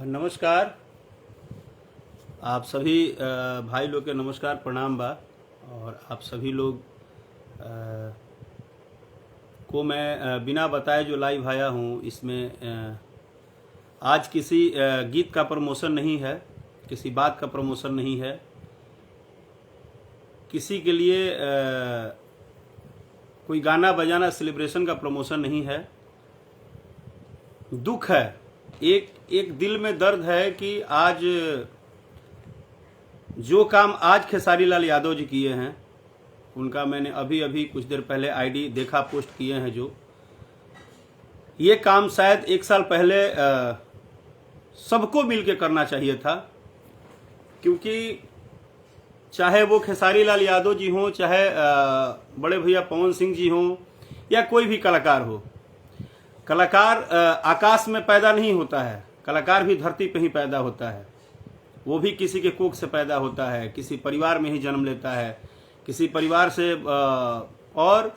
नमस्कार। आप सभी भाई लोग के नमस्कार प्रणाम बा। और आप सभी लोग को मैं बिना बताए जो लाइव आया हूँ इसमें आज किसी गीत का प्रमोशन नहीं है, किसी बात का प्रमोशन नहीं है, किसी के लिए कोई गाना बजाना सेलिब्रेशन का प्रमोशन नहीं है। दुख है, एक दिल में दर्द है कि आज जो काम आज खेसारी लाल यादव जी किए हैं, उनका मैंने अभी कुछ देर पहले आईडी देखा, पोस्ट किए हैं। जो ये काम शायद एक साल पहले सबको मिलके करना चाहिए था, क्योंकि चाहे वो खेसारी लाल यादव जी हों, चाहे बड़े भैया पवन सिंह जी हों, या कोई भी कलाकार हो। कलाकार आकाश में पैदा नहीं होता है, कलाकार भी धरती पे ही पैदा होता है। वो भी किसी के कोख से पैदा होता है, किसी परिवार में ही जन्म लेता है, किसी परिवार से और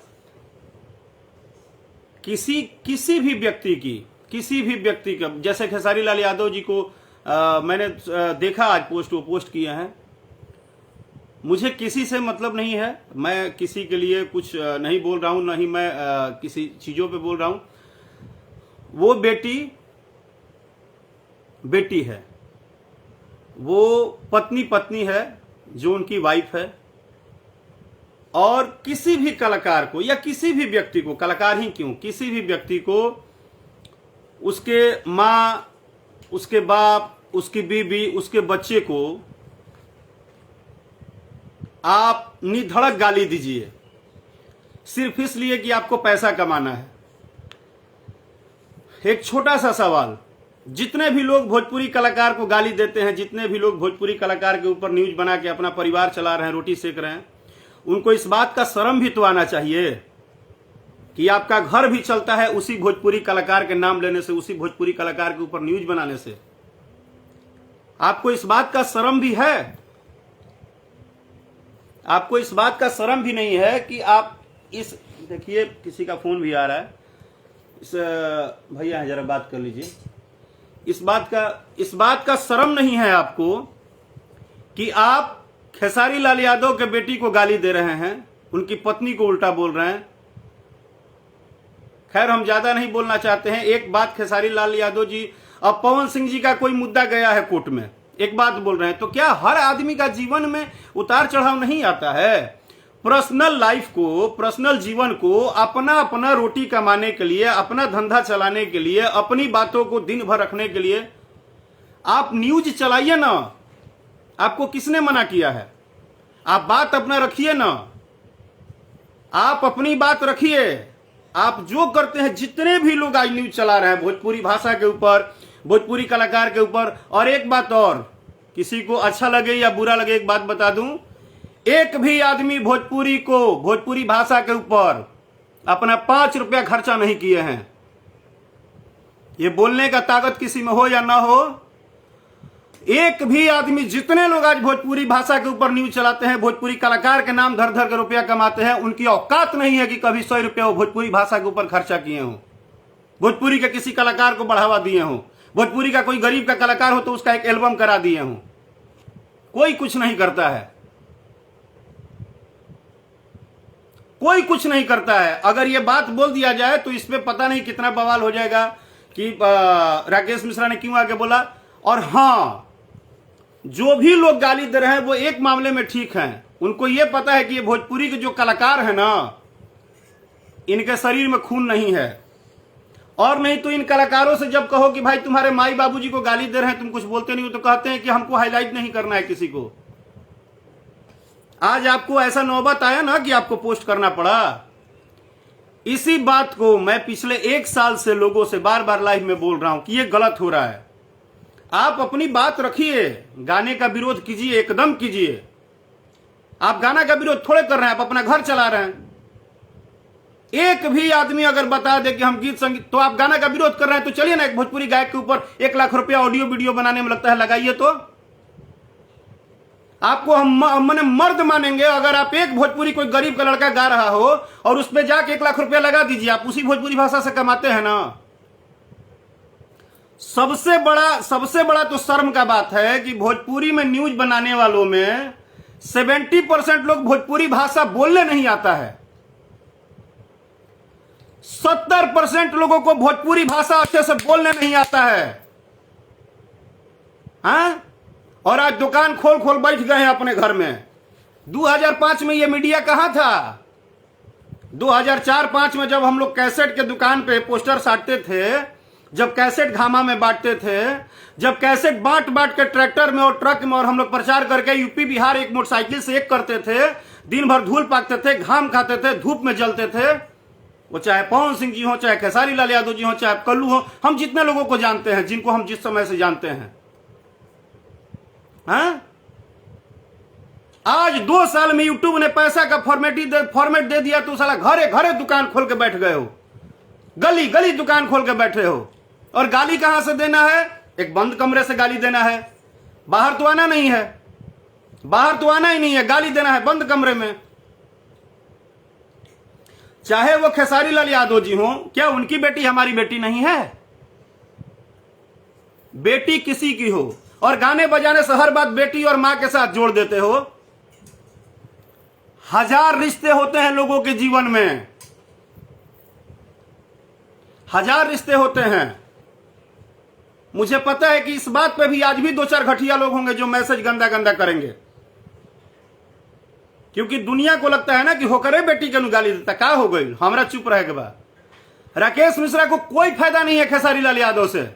किसी भी व्यक्ति का, जैसे खेसारी लाल यादव जी को मैंने देखा, आज पोस्ट किए हैं। मुझे किसी से मतलब नहीं है, मैं किसी के लिए कुछ नहीं बोल रहा हूं, ना ही मैं किसी चीजों पे बोल रहा हूं। वो बेटी है, वो पत्नी है जो उनकी वाइफ है। और किसी भी कलाकार को या किसी भी व्यक्ति को, कलाकार ही क्यों, किसी भी व्यक्ति को उसके माँ, उसके बाप, उसकी बीवी, उसके बच्चे को आप निधड़क गाली दीजिए सिर्फ इसलिए कि आपको पैसा कमाना है। एक छोटा सा सवाल, जितने भी लोग भोजपुरी कलाकार को गाली देते हैं, जितने भी लोग भोजपुरी कलाकार के ऊपर न्यूज बना के अपना परिवार चला रहे हैं, रोटी सेक रहे हैं, उनको इस बात का शर्म भी तो आना चाहिए कि आपका घर भी चलता है उसी भोजपुरी कलाकार के नाम लेने से, उसी भोजपुरी कलाकार के ऊपर न्यूज बनाने से। आपको इस बात का शर्म भी है? आपको इस बात का शर्म भी नहीं है कि आप इस, देखिए किसी का फोन भी आ रहा है, इस भैया जरा बात कर लीजिए। इस बात का शर्म नहीं है आपको कि आप खेसारी लाल यादव के बेटी को गाली दे रहे हैं, उनकी पत्नी को उल्टा बोल रहे हैं। खैर, हम ज्यादा नहीं बोलना चाहते हैं। एक बात, खेसारी लाल यादव जी, अब पवन सिंह जी का कोई मुद्दा गया है कोर्ट में, एक बात बोल रहे हैं, तो क्या हर आदमी का जीवन में उतार चढ़ाव नहीं आता है? पर्सनल लाइफ को, पर्सनल जीवन को अपना रोटी कमाने के लिए, अपना धंधा चलाने के लिए, अपनी बातों को दिन भर रखने के लिए आप न्यूज चलाइए ना। आपको किसने मना किया है? आप बात अपना रखिए ना, आप अपनी बात रखिए। आप जो करते हैं, जितने भी लोग आज न्यूज चला रहे हैं भोजपुरी भाषा के ऊपर, भोजपुरी कलाकार के ऊपर। और एक बात और, किसी को अच्छा लगे या बुरा लगे, एक बात बता दूं, एक भी आदमी भोजपुरी भाषा के ऊपर अपना 5 रुपया खर्चा नहीं किए हैं। ये बोलने का ताकत किसी में हो या ना हो, एक भी आदमी, जितने लोग आज भोजपुरी भाषा के ऊपर न्यूज चलाते हैं, भोजपुरी कलाकार के नाम धर के रुपया कमाते हैं, उनकी औकात नहीं है कि कभी 100 रुपया वो भोजपुरी भाषा के ऊपर खर्चा किए हों, भोजपुरी के किसी कलाकार को बढ़ावा दिए हों, भोजपुरी का कोई गरीब का कलाकार हो तो उसका एक एल्बम करा दिए हों। कोई कुछ नहीं करता है, कोई कुछ नहीं करता है। अगर ये बात बोल दिया जाए तो इस पे पता नहीं कितना बवाल हो जाएगा कि राकेश मिश्रा ने क्यों आगे बोला। और हां, जो भी लोग गाली दे रहे हैं वो एक मामले में ठीक हैं, उनको ये पता है कि ये भोजपुरी के जो कलाकार हैं ना, इनके शरीर में खून नहीं है। और नहीं तो इन कलाकारों से जब कहो कि भाई तुम्हारे माई बाबूजी को गाली दे रहे हैं, तुम कुछ बोलते नहीं हो, तो कहते हैं कि हमको हाईलाइट नहीं करना है किसी को। आज आपको ऐसा नौबत आया ना कि आपको पोस्ट करना पड़ा। इसी बात को मैं पिछले 1 साल से लोगों से बार लाइव में बोल रहा हूं कि ये गलत हो रहा है। आप अपनी बात रखिए, गाने का विरोध कीजिए, एकदम कीजिए। आप गाना का विरोध थोड़े कर रहे हैं, आप अपना घर चला रहे हैं। एक भी आदमी अगर बता दे कि हम गीत संगीत, तो आप गाना का विरोध कर रहे हैं, तो चलिए ना एक भोजपुरी गायक के ऊपर 1 लाख रुपया ऑडियो वीडियो बनाने में लगता है, लगाइए। तो आपको हम मर्द मानेंगे अगर आप एक भोजपुरी कोई गरीब का लड़का गा रहा हो और उस पर जाके 1 लाख रुपया लगा दीजिए। आप उसी भोजपुरी भाषा से कमाते हैं ना। सबसे बड़ा तो शर्म का बात है कि भोजपुरी में न्यूज बनाने वालों में 70% लोग भोजपुरी भाषा बोलने नहीं आता है। 70% लोगों को भोजपुरी भाषा अच्छे से बोलने नहीं आता है। हाँ? और आज दुकान खोल खोल बैठ गए हैं अपने घर में। 2005 में ये मीडिया कहां था? 2004-5 में जब हम लोग कैसेट के दुकान पे पोस्टर साटते थे, जब कैसेट घामा में बांटते थे, जब कैसेट बांट बांट के ट्रैक्टर में और ट्रक में और हम लोग प्रचार करके यूपी बिहार एक मोटरसाइकिल से एक करते थे, दिन भर धूल पाकते थे, घाम खाते थे, धूप में जलते थे, वो चाहे पवन सिंह जी हो, चाहे खेसारी लाल यादव जी हो, चाहे कल्लू हो, हम जितने लोगों को जानते हैं, जिनको हम जिस समय से जानते हैं। हाँ? आज 2 साल में यूट्यूब ने पैसा का फॉर्मेट दे दिया तो साला घरे घरे दुकान खोल के बैठ गए हो, गली गली दुकान खोल के बैठे हो। और गाली कहां से देना है? एक बंद कमरे से गाली देना है। बाहर तो आना नहीं है, बाहर तो आना ही नहीं है, गाली देना है बंद कमरे में। चाहे वो खेसारी लाल यादव जी हो, क्या उनकी बेटी हमारी बेटी नहीं है? बेटी किसी की हो और गाने बजाने से हर बात बेटी और मां के साथ जोड़ देते हो। 1000 रिश्ते होते हैं लोगों के जीवन में, 1000 रिश्ते होते हैं। मुझे पता है कि इस बात पे भी आज भी 2-4 घटिया लोग होंगे जो मैसेज गंदा गंदा करेंगे, क्योंकि दुनिया को लगता है ना कि होकरे बेटी के गाली देता, क्या हो गई, हमारा चुप रहे के बाद। राकेश मिश्रा को कोई फायदा नहीं है खेसारी लाल यादव से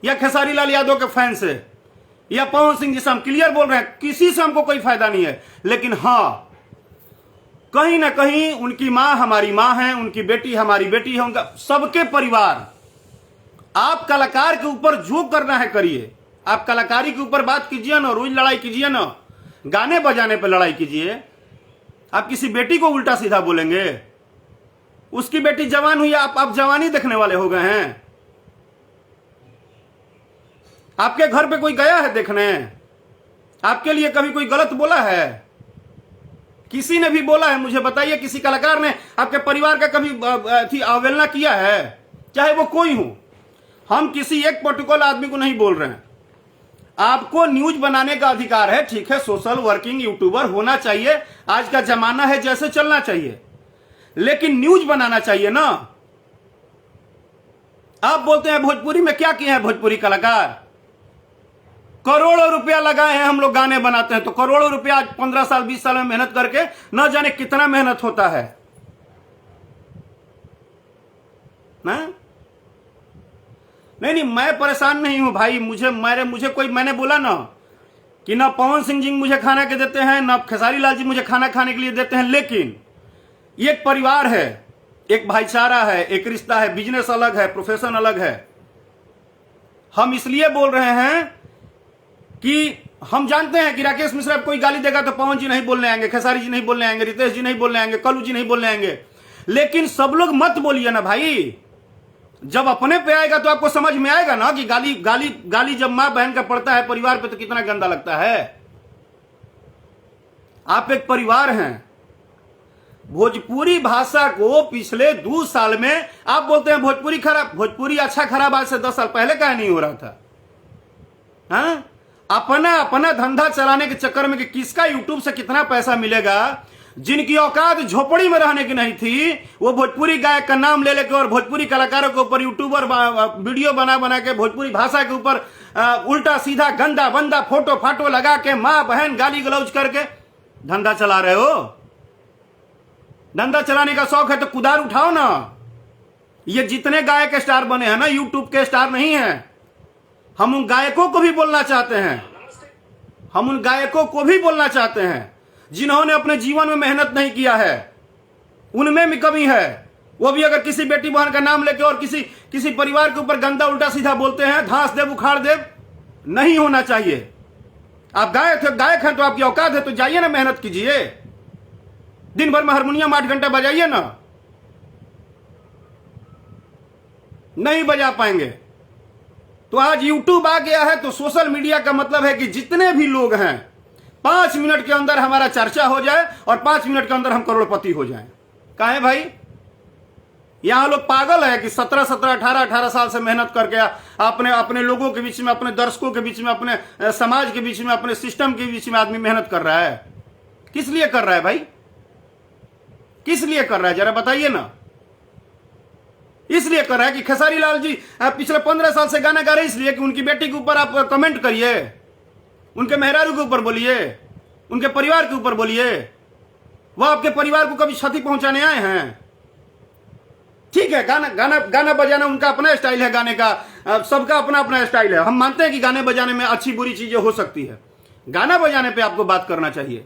या खेसारी लाल यादव के फैन से या पवन सिंह जी से। हम क्लियर बोल रहे हैं, किसी से हमको कोई फायदा नहीं है। लेकिन हां, कहीं ना कहीं उनकी मां हमारी मां है, उनकी बेटी हमारी बेटी है, उनका सबके परिवार। आप कलाकार के ऊपर जो करना है करिए, आप कलाकारी के ऊपर बात कीजिए ना, रोज लड़ाई कीजिए ना, गाने बजाने पर लड़ाई कीजिए। आप किसी बेटी को उल्टा सीधा बोलेंगे? उसकी बेटी जवान हुई, आप जवानी देखने वाले हो गए हैं? आपके घर पे कोई गया है देखने? आपके लिए कभी कोई गलत बोला है? किसी ने भी बोला है? मुझे बताइए, किसी कलाकार ने आपके परिवार का कभी अवहेलना किया है? चाहे वो कोई हो। हम किसी एक पर्टिकुलर आदमी को नहीं बोल रहे हैं। आपको न्यूज बनाने का अधिकार है, ठीक है, सोशल वर्किंग यूट्यूबर होना चाहिए, आज का जमाना है, जैसे चलना चाहिए, लेकिन न्यूज बनाना चाहिए ना। आप बोलते हैं भोजपुरी में क्या किए हैं भोजपुरी कलाकार? करोड़ों रुपया लगाए हैं, हम लोग गाने बनाते हैं तो करोड़ों रुपया आज 15 साल 20 साल में मेहनत करके, न जाने कितना मेहनत होता है ना? नहीं, मैं परेशान नहीं हूं भाई। मैंने बोला ना कि ना पवन सिंह जी मुझे खाना के देते हैं, ना खेसारी लाल जी मुझे खाना खाने के लिए देते हैं, लेकिन ये एक परिवार है, एक भाईचारा है, एक रिश्ता है, बिजनेस अलग है, प्रोफेशन अलग है। हम इसलिए बोल रहे हैं कि हम जानते हैं कि राकेश मिश्रा कोई गाली देगा तो पवन जी नहीं बोलने आएंगे, खेसारी जी नहीं बोलने आएंगे, रितेश जी नहीं बोलने आएंगे, कल्लू जी नहीं बोलने आएंगे, लेकिन सब लोग मत बोलिए ना भाई। जब अपने पे आएगा तो आपको समझ में आएगा ना कि गाली जब मां बहन का पड़ता है परिवार पे तो कितना गंदा लगता है। आप एक परिवार हैं। भोजपुरी भाषा को पिछले 2 साल में आप बोलते हैं भोजपुरी खराब, भोजपुरी अच्छा खराब आज से 10 साल पहले का नहीं हो रहा था। हाँ? अपना धंधा चलाने के चक्कर में कि किसका यूट्यूब से कितना पैसा मिलेगा, जिनकी औकात झोपड़ी में रहने की नहीं थी, वो भोजपुरी गायक का नाम ले लेकर और भोजपुरी कलाकारों के ऊपर यूट्यूबर वीडियो बना के भोजपुरी भाषा के ऊपर उल्टा सीधा गंदा बंदा फोटो फाटो लगा के मां बहन गाली गलौज करके धंधा चला रहे हो। धंधा चलाने का शौक है तो कुदार उठाओ ना। ये जितने गायक स्टार बने हैं ना, यूट्यूब के स्टार नहीं है। हम उन गायकों को भी बोलना चाहते हैं, हम उन गायकों को भी बोलना चाहते हैं जिन्होंने अपने जीवन में मेहनत नहीं किया है, उनमें भी कमी है। वो भी अगर किसी बेटी बहन का नाम लेके और किसी परिवार के ऊपर गंदा उल्टा सीधा बोलते हैं, धांस देव उखाड़ देव, नहीं होना चाहिए। आप गायक हैं तो आपकी औकात है तो जाइए ना, मेहनत कीजिए, दिन भर में हारमोनियम 8 घंटा बजाइए ना। नहीं बजा पाएंगे तो आज यूट्यूब आ गया है तो सोशल मीडिया का मतलब है कि जितने भी लोग हैं 5 मिनट के अंदर हमारा चर्चा हो जाए और 5 मिनट के अंदर हम करोड़पति हो जाएं। काहे भाई? यहां लोग पागल है कि 17-17, 18-18 साल से मेहनत करके अपने अपने लोगों के बीच में, अपने दर्शकों के बीच में, अपने समाज के बीच में, अपने सिस्टम के बीच में आदमी मेहनत कर रहा है। किस लिए कर रहा है भाई? किस लिए कर रहा है जरा बताइए ना। इसलिए कर रहा है कि खेसारी लाल जी पिछले 15 साल से गाना गा रहे, इसलिए कि उनकी बेटी के ऊपर आप कमेंट करिए, उनके मेहरारू के ऊपर बोलिए, उनके परिवार के ऊपर बोलिए। वह आपके परिवार को कभी क्षति पहुंचाने आए हैं? ठीक है, गाना बजाना उनका अपना स्टाइल है गाने का, सबका अपना अपना स्टाइल है। हम मानते हैं कि गाने बजाने में अच्छी बुरी चीजें हो सकती है, गाना बजाने पे आपको बात करना चाहिए।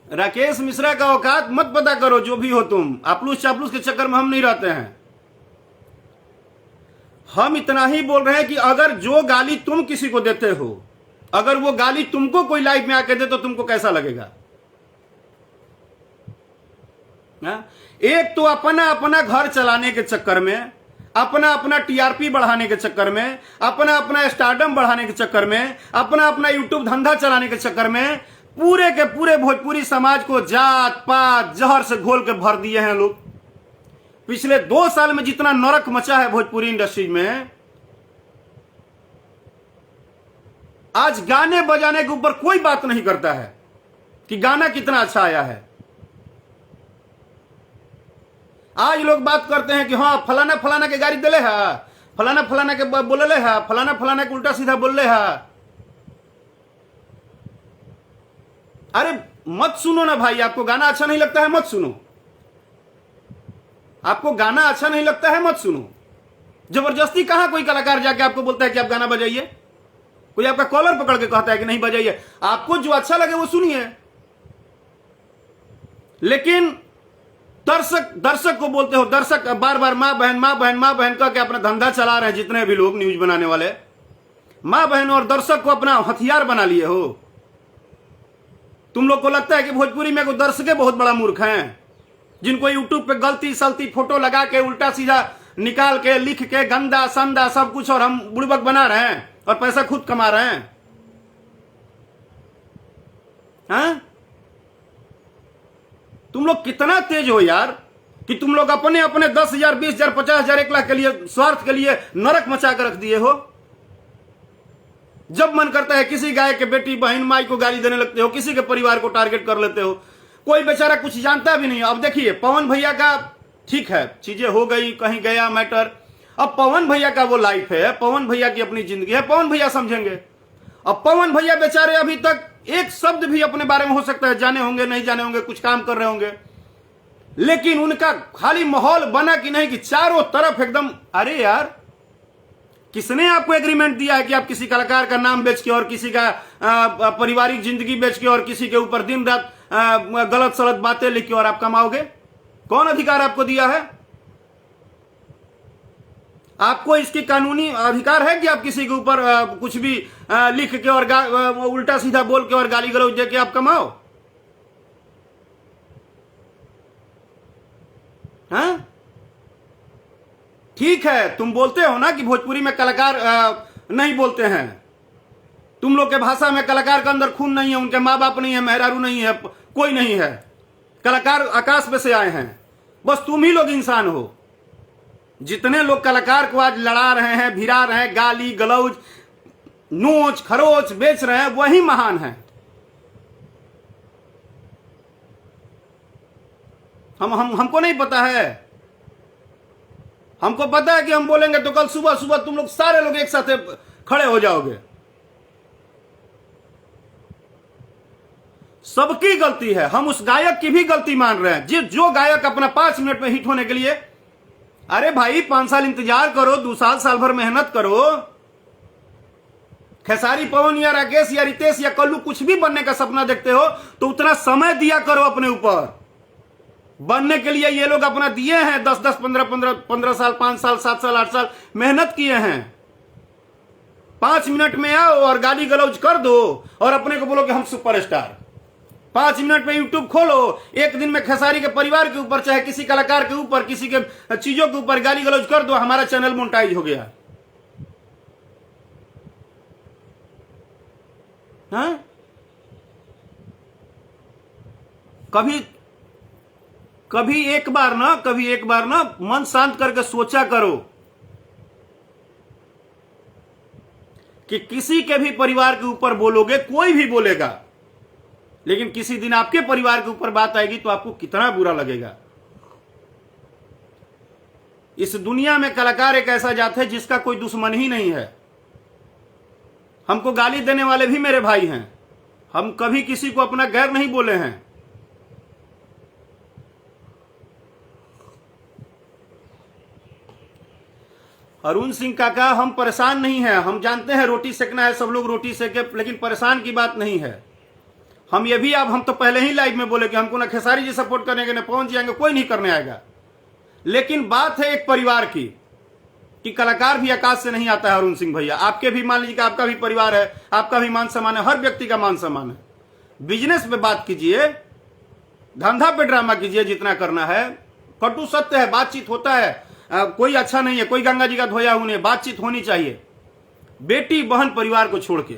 राकेश मिश्रा का औकात मत पता करो, जो भी हो तुम। आपलूस चापलूस के चक्कर में हम नहीं रहते हैं। हम इतना ही बोल रहे हैं कि अगर जो गाली तुम किसी को देते हो, अगर वो गाली तुमको कोई लाइव में आके दे तो तुमको कैसा लगेगा? एक तो अपना अपना घर चलाने के चक्कर में, अपना अपना टीआरपी बढ़ाने के चक्कर में, अपना अपना स्टारडम बढ़ाने के चक्कर में, अपना अपना यूट्यूब धंधा चलाने के चक्कर में पूरे के पूरे भोजपुरी समाज को जात पात जहर से घोल के भर दिए हैं लोग। पिछले 2 साल में जितना नरक मचा है भोजपुरी इंडस्ट्री में, आज गाने बजाने के ऊपर कोई बात नहीं करता है कि गाना कितना अच्छा आया है। आज लोग बात करते हैं कि हाँ फलाना फलाना के गाड़ी दिले है, फलाना फलाना के बोलले है, फलाना फलाना के उल्टा सीधा बोलले है। अरे मत सुनो ना भाई, आपको गाना अच्छा नहीं लगता है मत सुनो, आपको गाना अच्छा नहीं लगता है मत सुनो। जबरदस्ती कहां कोई कलाकार जाके आपको बोलता है कि आप गाना बजाइए? कोई आपका कॉलर पकड़ के कहता है कि नहीं बजाइए? आपको जो अच्छा लगे वो सुनिए। लेकिन दर्शक को बोलते हो, दर्शक बार बार मां बहन मां बहन मां बहन कह के अपना धंधा चला रहे हैं। जितने भी लोग न्यूज बनाने वाले मां बहन और दर्शक को अपना हथियार बना लिए हो। तुम लोग को लगता है कि भोजपुरी में कोई दर्शक बहुत बड़ा मूर्ख हैं, जिनको यूट्यूब पे गलती सलती फोटो लगा के उल्टा सीधा निकाल के लिख के गंदा संदा सब कुछ और हम बुड़बक बना रहे हैं और पैसा खुद कमा रहे हैं। हाँ? तुम लोग कितना तेज हो यार कि तुम लोग अपने अपने 10,000, 20,000, 50,000, 1 लाख के लिए स्वार्थ के लिए नरक मचा कर रख दिए हो। जब मन करता है किसी गाय के बेटी बहन माई को गाली देने लगते हो, किसी के परिवार को टारगेट कर लेते हो। कोई बेचारा कुछ जानता भी नहीं। अब देखिए पवन भैया का ठीक है, चीजें हो गई, कहीं गया मैटर। अब पवन भैया का वो लाइफ है, पवन भैया की अपनी जिंदगी है, पवन भैया समझेंगे। अब पवन भैया बेचारे अभी तक एक शब्द भी अपने बारे में हो सकता है जाने होंगे नहीं जाने होंगे, कुछ काम कर रहे होंगे, लेकिन उनका खाली माहौल बना कि नहीं कि चारों तरफ एकदम। अरे यार किसने आपको एग्रीमेंट दिया है कि आप किसी कलाकार का नाम बेच के और किसी का पारिवारिक जिंदगी बेच के और किसी के ऊपर दिन रात गलत सलत बातें लिख के और आप कमाओगे? कौन अधिकार आपको दिया है? आपको इसकी कानूनी अधिकार है कि आप किसी के ऊपर कुछ भी लिख के और उल्टा सीधा बोल के और गाली गलौज दे के आप कमाओ? हाँ? ठीक है, तुम बोलते हो ना कि भोजपुरी में कलाकार नहीं बोलते हैं। तुम लोग के भाषा में कलाकार के अंदर खून नहीं है, उनके माँ बाप नहीं है, मेहरारू नहीं है, कोई नहीं है। कलाकार आकाश में से आए हैं, बस तुम ही लोग इंसान हो। जितने लोग कलाकार को आज लड़ा रहे हैं, भिड़ा रहे हैं, गाली गलौज नोच खरोच बेच रहे हैं, वही महान है। हमको नहीं पता है। हमको पता है कि हम बोलेंगे तो कल सुबह सुबह तुम लोग सारे लोग एक साथ खड़े हो जाओगे। सबकी गलती है, हम उस गायक की भी गलती मान रहे हैं। जो गायक अपना 5 मिनट में हिट होने के लिए, अरे भाई 5 साल इंतजार करो, 2 साल साल भर मेहनत करो। खेसारी पवन या राकेश या रितेश या कल्लू कुछ भी बनने का सपना देखते हो तो उतना समय दिया करो अपने ऊपर। बनने के लिए ये लोग अपना दिए हैं 10-10, 15 साल, 5 साल, 7 साल, 8 साल मेहनत किए हैं। 5 मिनट में आओ और गाली गलौज कर दो और अपने को बोलो कि हम सुपरस्टार। 5 मिनट में यूट्यूब खोलो, एक दिन में खेसारी के परिवार के ऊपर, चाहे किसी कलाकार के ऊपर, किसी के चीजों के ऊपर गाली गलौज कर दो, हमारा चैनल मोनेटाइज हो गया। हाँ? कभी एक बार ना मन शांत करके सोचा करो कि किसी के भी परिवार के ऊपर बोलोगे, कोई भी बोलेगा, लेकिन किसी दिन आपके परिवार के ऊपर बात आएगी तो आपको कितना बुरा लगेगा। इस दुनिया में कलाकार एक ऐसा जात है जिसका कोई दुश्मन ही नहीं है। हमको गाली देने वाले भी मेरे भाई हैं, हम कभी किसी को अपना गैर नहीं बोले हैं। अरुण सिंह काका, हम परेशान नहीं हैं, हम जानते हैं रोटी सेकना है, सब लोग रोटी सेके, लेकिन परेशान की बात नहीं है। हम ये भी हम तो पहले ही लाइव में बोले कि हमको ना खेसारी जी सपोर्ट करेंगे, ना पवन जी आएंगे, कोई नहीं करने आएगा। लेकिन बात है एक परिवार की, कि कलाकार भी आकाश से नहीं आता है। अरुण सिंह भैया, आपके भी मान लीजिए कि आपका भी परिवार है, आपका भी मान सम्मान है, हर व्यक्ति का मान सम्मान है। बिजनेस पे बात कीजिए, धंधा पे ड्रामा कीजिए, जितना करना है। कटु सत्य है, बातचीत होता है, कोई अच्छा नहीं है, कोई गंगा जी का धोया हुआ नहीं, बातचीत होनी चाहिए। बेटी बहन परिवार को छोड़ के,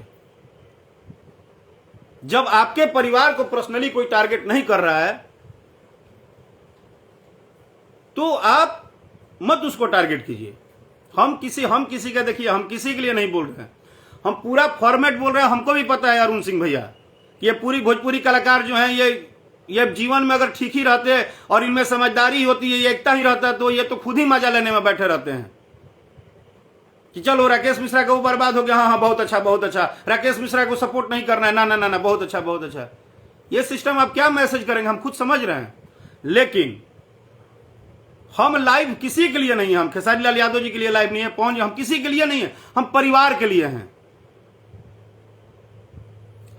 जब आपके परिवार को पर्सनली कोई टारगेट नहीं कर रहा है तो आप मत उसको टारगेट कीजिए। हम किसी का, देखिए, हम किसी के लिए नहीं बोल रहे हैं, हम पूरा फॉर्मेट बोल रहे हैं। हमको भी पता है अरुण सिंह भैया, ये पूरी भोजपुरी कलाकार जो हैं, ये जीवन में अगर ठीक ही रहते हैं और इनमें समझदारी होती है, एकता ही रहता है, तो ये तो खुद ही मजा लेने में बैठे रहते हैं कि चलो राकेश मिश्रा का वो बर्बाद हो गया, हाँ बहुत अच्छा, बहुत अच्छा, राकेश मिश्रा को सपोर्ट नहीं करना है, ना ना ना ना, बहुत अच्छा, बहुत अच्छा। ये सिस्टम आप क्या मैसेज करेंगे, हम खुद समझ रहे हैं। लेकिन हम लाइव किसी के लिए नहीं है, हम खेसारी लाल यादव जी के लिए लाइव नहीं है, पवन जी, हम किसी के लिए नहीं है, हम परिवार के लिए हैं।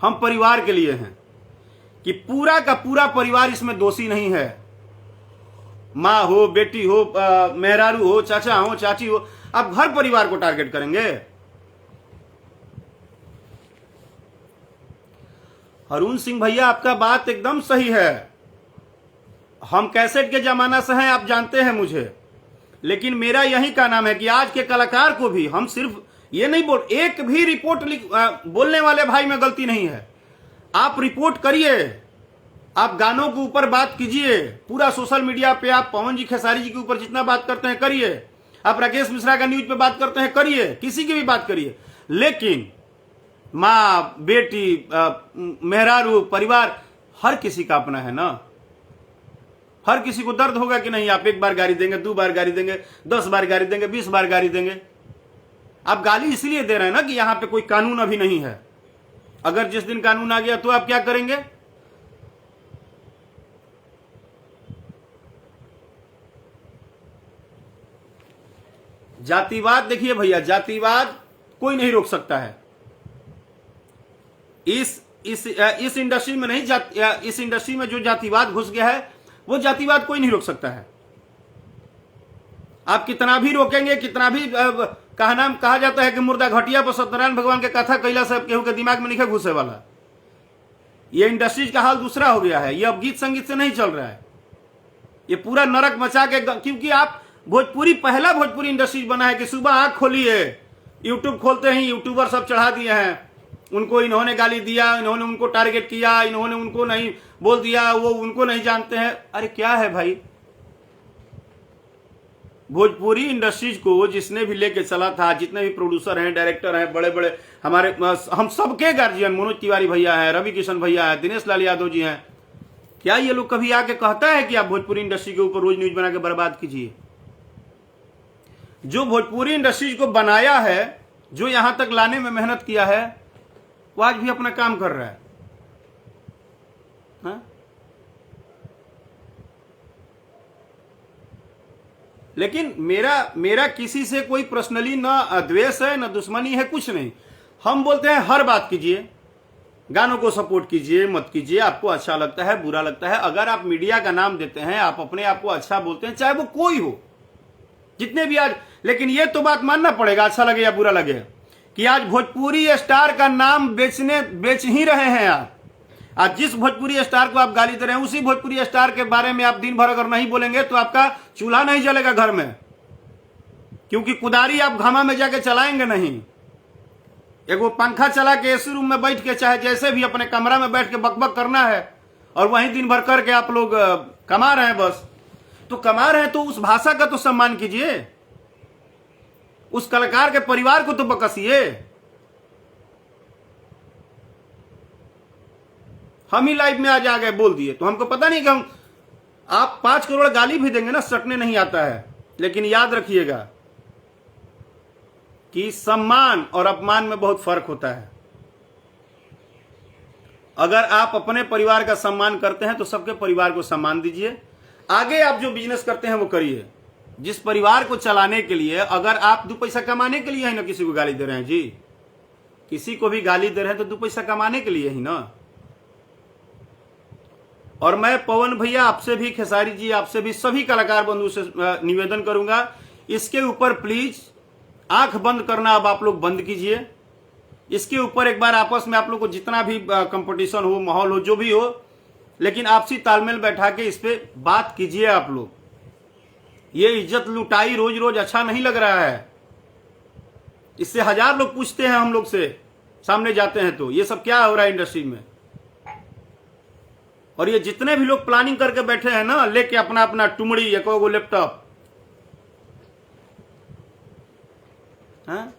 हम परिवार के लिए हैं कि पूरा का पूरा परिवार इसमें दोषी नहीं है। माँ हो, बेटी हो, मेहरारू हो, चाचा हो, चाची हो, आप हर परिवार को टारगेट करेंगे। अरुण सिंह भैया, आपका बात एकदम सही है। हम कैसेट के जमाना से हैं, आप जानते हैं मुझे, लेकिन मेरा यही का नाम है कि आज के कलाकार को भी हम सिर्फ ये नहीं बोल, एक भी रिपोर्ट बोलने वाले भाई में गलती नहीं है। आप रिपोर्ट करिए, आप गानों के ऊपर बात कीजिए, पूरा सोशल मीडिया पे आप पवन जी, खेसारी जी के ऊपर जितना बात करते हैं करिए, आप राकेश मिश्रा का न्यूज पे बात करते हैं करिए, किसी की भी बात करिए। लेकिन माँ, बेटी, मेहरारू, परिवार, हर किसी का अपना है ना। हर किसी को दर्द होगा कि नहीं, आप एक बार गाली देंगे, 2 बार गाली देंगे, 10 बार गाली देंगे, 20 बार गाली देंगे। आप गाली इसलिए दे रहे हैं ना कि यहां पे कोई कानून अभी नहीं है। अगर जिस दिन कानून आ गया तो आप क्या करेंगे? जातिवाद, देखिए भैया, जातिवाद कोई नहीं रोक सकता है। इस इंडस्ट्री में नहीं, इस इंडस्ट्री में जो जातिवाद घुस गया है, वो जातिवाद कोई नहीं रोक सकता है। आप कितना भी रोकेंगे, कितना भी कहा जाता है कि मुर्दा घटिया पर सत्यनारायण भगवान के कथा कैला से केहू के दिमाग में नहीं घुसे वाला। ये इंडस्ट्री का हाल दूसरा हो गया है। ये अब गीत संगीत से नहीं चल रहा है, ये पूरा नरक मचा के, क्योंकि आप पहला भोजपुरी इंडस्ट्री बना है कि सुबह आंख खोलिए, यूट्यूब खोलते ही यूट्यूबर सब चढ़ा दिए हैं, उनको इन्होंने गाली दिया, इन्होंने उनको टारगेट किया, इन्होंने उनको नहीं बोल दिया, वो उनको नहीं जानते हैं। अरे क्या है भाई, भोजपुरी इंडस्ट्रीज को जिसने भी लेके चला था, जितने भी प्रोड्यूसर हैं, डायरेक्टर हैं, बड़े बड़े हमारे, हम सबके गार्जियन, मनोज तिवारी भैया हैं, रवि किशन भैया हैं, दिनेश लाल यादव जी हैं, क्या ये लोग कभी आके कहता है कि आप भोजपुरी इंडस्ट्री के ऊपर रोज न्यूज बना के बर्बाद कीजिए? जो भोजपुरी इंडस्ट्रीज को बनाया है, जो यहां तक लाने में मेहनत किया है, वो आज भी अपना काम कर रहा है। हा? लेकिन मेरा किसी से कोई पर्सनली ना द्वेष है, ना दुश्मनी है, कुछ नहीं। हम बोलते हैं हर बात कीजिए, गानों को सपोर्ट कीजिए, मत कीजिए, आपको अच्छा लगता है, बुरा लगता है। अगर आप मीडिया का नाम देते हैं, आप अपने आप को अच्छा बोलते हैं, चाहे वो कोई हो, जितने भी आज, लेकिन ये तो बात मानना पड़ेगा, अच्छा लगे या बुरा लगे, कि आज भोजपुरी स्टार का नाम बेच ही रहे हैं आप। आज जिस भोजपुरी स्टार को आप गाली दे रहे हैं, उसी भोजपुरी स्टार के बारे में आप दिन भर अगर नहीं बोलेंगे तो आपका चूल्हा नहीं जलेगा घर में, क्योंकि कुदारी आप घामा में जाके चलाएंगे नहीं। एक वो पंखा चला के एसी रूम में बैठ के, चाहे जैसे भी अपने कमरा में बैठ के बकबक करना है, और वहीं दिन भर करके आप लोग कमा रहे हैं बस। तो कमा रहे हैं तो उस भाषा का तो सम्मान कीजिए, उस कलाकार के परिवार को तो बकसिए। हम ही लाइव में आज आ गए बोल दिए तो हमको पता नहीं कि हम आप 5 करोड़ गाली भी देंगे ना, सटने नहीं आता है। लेकिन याद रखिएगा कि सम्मान और अपमान में बहुत फर्क होता है। अगर आप अपने परिवार का सम्मान करते हैं तो सबके परिवार को सम्मान दीजिए। आगे आप जो बिजनेस करते हैं वो करिए। जिस परिवार को चलाने के लिए, अगर आप 2 पैसा कमाने के लिए ही ना किसी को गाली दे रहे हैं जी, किसी को भी गाली दे रहे हैं तो 2 पैसा कमाने के लिए ही ना। और मैं पवन भैया आपसे भी, खेसारी जी आपसे भी, सभी कलाकार बंधु से निवेदन करूंगा, इसके ऊपर प्लीज आंख बंद करना अब आप लोग बंद कीजिए। इसके ऊपर एक बार आपस में आप लोग को जितना भी कंपटीशन हो, माहौल हो, जो भी हो, लेकिन आपसी तालमेल बैठा के इस पे बात कीजिए आप लोग। ये इज्जत लुटाई रोज रोज अच्छा नहीं लग रहा है। इससे 1000 लोग पूछते हैं हम लोग से, सामने जाते हैं तो ये सब क्या हो रहा है इंडस्ट्री में। और ये जितने भी लोग प्लानिंग करके बैठे हैं ना, लेके अपना अपना टुमड़ी, एको लैपटॉप, हाँ,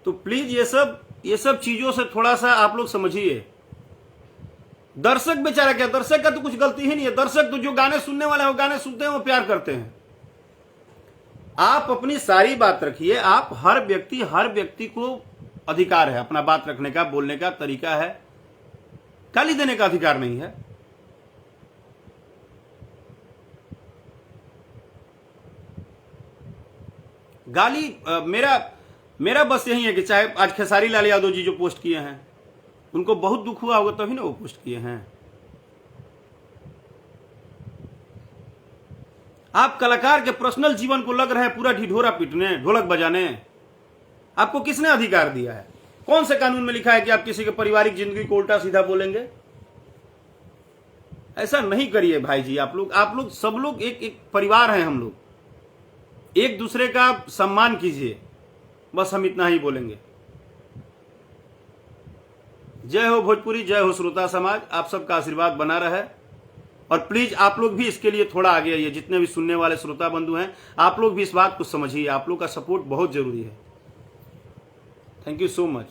तो प्लीज ये सब चीजों से थोड़ा सा आप लोग समझिए। दर्शक बेचारा क्या, दर्शक का तो कुछ गलती ही नहीं है। दर्शक तो जो गाने सुनने वाले हैं वो गाने सुनते हैं, वो प्यार करते हैं। आप अपनी सारी बात रखिए। आप हर व्यक्ति को अधिकार है अपना बात रखने का, बोलने का तरीका है, गाली देने का अधिकार नहीं है। गाली मेरा बस यही है कि चाहे आज खेसारी लाल यादव जी जो पोस्ट किए हैं, उनको बहुत दुख हुआ होगा तभी ना वो पोस्ट किए हैं। आप कलाकार के पर्सनल जीवन को लग रहे हैं पूरा ढिढोरा पीटने, ढोलक बजाने। आपको किसने अधिकार दिया है? कौन से कानून में लिखा है कि आप किसी के पारिवारिक जिंदगी को उल्टा सीधा बोलेंगे? ऐसा नहीं करिए भाई जी। आप लोग सब लोग एक परिवार हैं। हम लोग एक दूसरे का सम्मान कीजिए, बस हम इतना ही बोलेंगे। जय हो भोजपुरी, जय हो श्रोता समाज। आप सबका आशीर्वाद बना रहे और प्लीज आप लोग भी इसके लिए थोड़ा आगे आइए। जितने भी सुनने वाले श्रोता बंधु हैं, आप लोग भी इस बात को समझिए। आप लोग का सपोर्ट बहुत जरूरी है। Thank you so much.